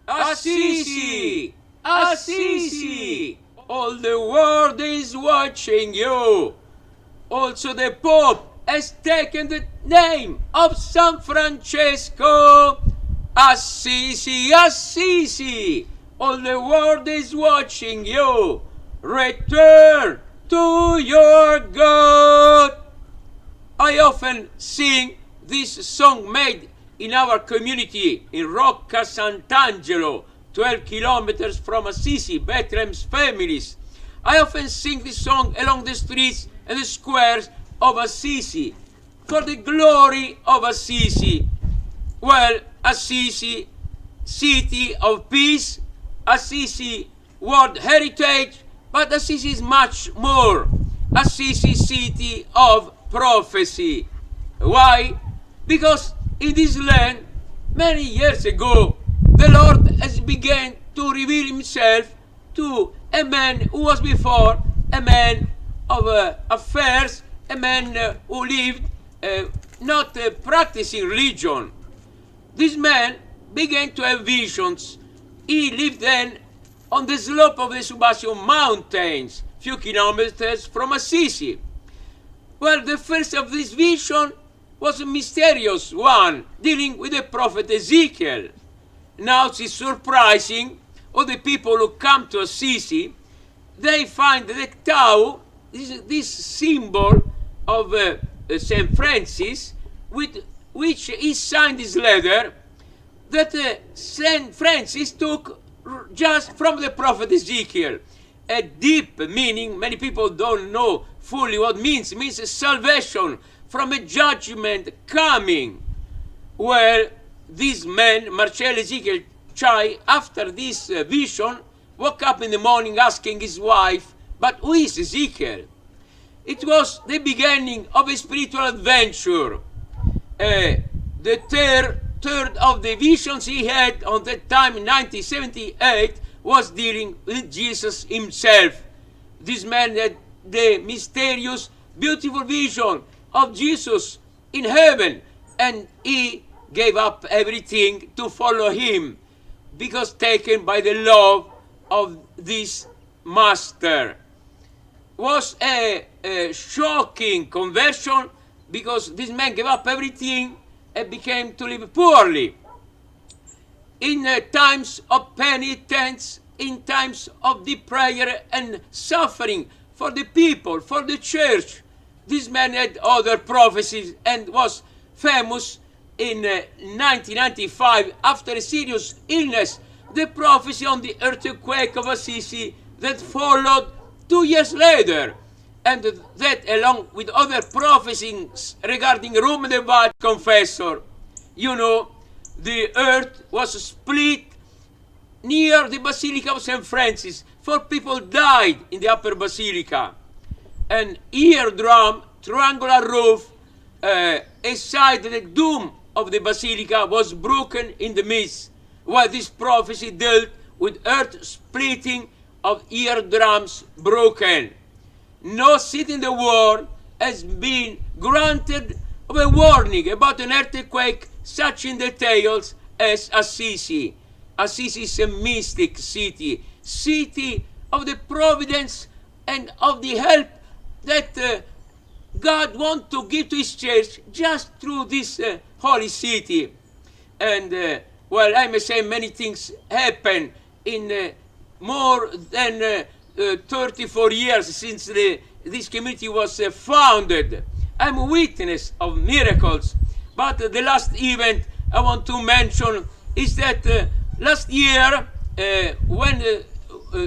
Assisi! Assisi! All the world is watching you. Also the Pope has taken the name of San Francesco. Assisi, Assisi! All the world is watching you. Return to your God. I often sing this song made in our community in Rocca Sant'Angelo, 12 kilometers from Assisi, Bethlehem's families. I often sing this song along the streets and the squares of Assisi for the glory of Assisi. Well, Assisi, city of peace, Assisi, world heritage, but Assisi is much more. Assisi, city of prophecy. Why? Because in this land, many years ago, the Lord has begun to reveal himself to a man who was before a man of affairs, a man who lived not practicing religion. This man began to have visions. He lived then on the slope of the Subasio Mountains, few kilometers from Assisi. Well, the first of this vision was a mysterious one, dealing with the prophet Ezekiel. Now it's surprising, all the people who come to Assisi, they find the Tau, this symbol of St. Francis, with which he signed his letter, that St. Francis took just from the prophet Ezekiel. A deep meaning, many people don't know fully what it means. It means salvation from a judgment coming. Well, this man, Marcello Ezekiel Ciai, after this vision, woke up in the morning asking his wife, but who is Ezekiel? It was the beginning of a spiritual adventure. The third of the visions he had on that time in 1978 was dealing with Jesus himself. This man had the mysterious, beautiful vision of Jesus in heaven, and he gave up everything to follow him because taken by the love of this master. Was a shocking conversion because this man gave up everything and became to live poorly. In times of penitence, in times of deep prayer and suffering for the people, for the church, this man had other prophecies and was famous in 1995 after a serious illness, the prophecy on the earthquake of Assisi that followed 2 years later, and that along with other prophecies regarding Rome the Vatican confessor. You know, the earth was split near the Basilica of St. Francis. 4 people died in the upper basilica. An eardrum, triangular roof, aside the dome of the basilica was broken in the midst, while this prophecy dealt with earth splitting of eardrums broken. No city in the world has been granted of a warning about an earthquake such in details as Assisi. Assisi is a mystic city, city of the providence and of the help that God wants to give to his church just through this holy city. And well, I may say many things happen in more than 34 years since this community was founded. I'm a witness of miracles. But the last event I want to mention is that last year, when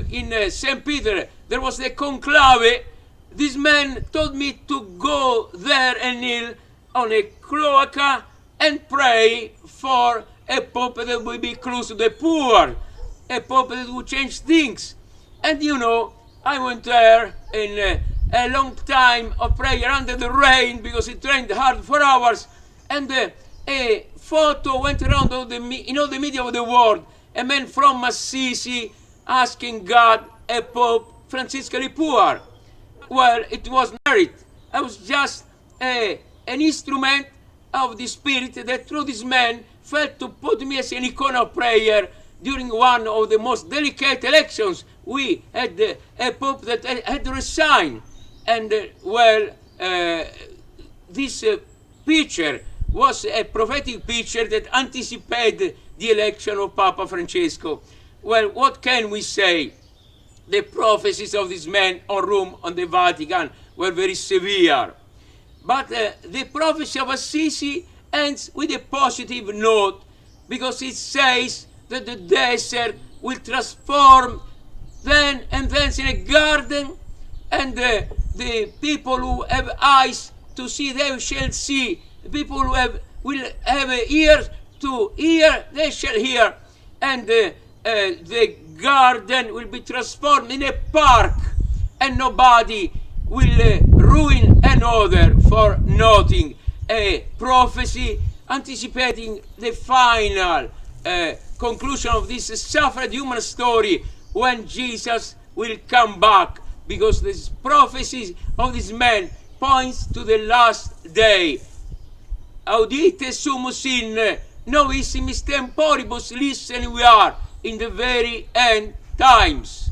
in St. Peter there was the conclave, this man told me to go there and kneel on a cloaca and pray for a pope that will be close to the poor, a pope that will change things. And you know, I went there in a long time of prayer under the rain because it rained hard for hours, and a photo went around in all the media of the world, a man from Assisi asking God a Pope Franciscally poor. Well, it was merit. I was just an instrument of the Spirit that through this man felt to put me as an icon of prayer during one of the most delicate elections, we had a pope that had resigned. And this picture was a prophetic picture that anticipated the election of Papa Francesco. Well, what can we say? The prophecies of this man on Rome, on the Vatican, were very severe. But the prophecy of Assisi ends with a positive note, because it says that the desert will transform then and then in a garden, and the people who have eyes to see, they shall see. The people who will have ears to hear, they shall hear. And the garden will be transformed in a park, and nobody will ruin another for nothing. A prophecy anticipating the final conclusion of this suffered human story when Jesus will come back, because this prophecy of this man points to the last day. Audite sumus in novissimis temporibus, listen, we are in the very end times.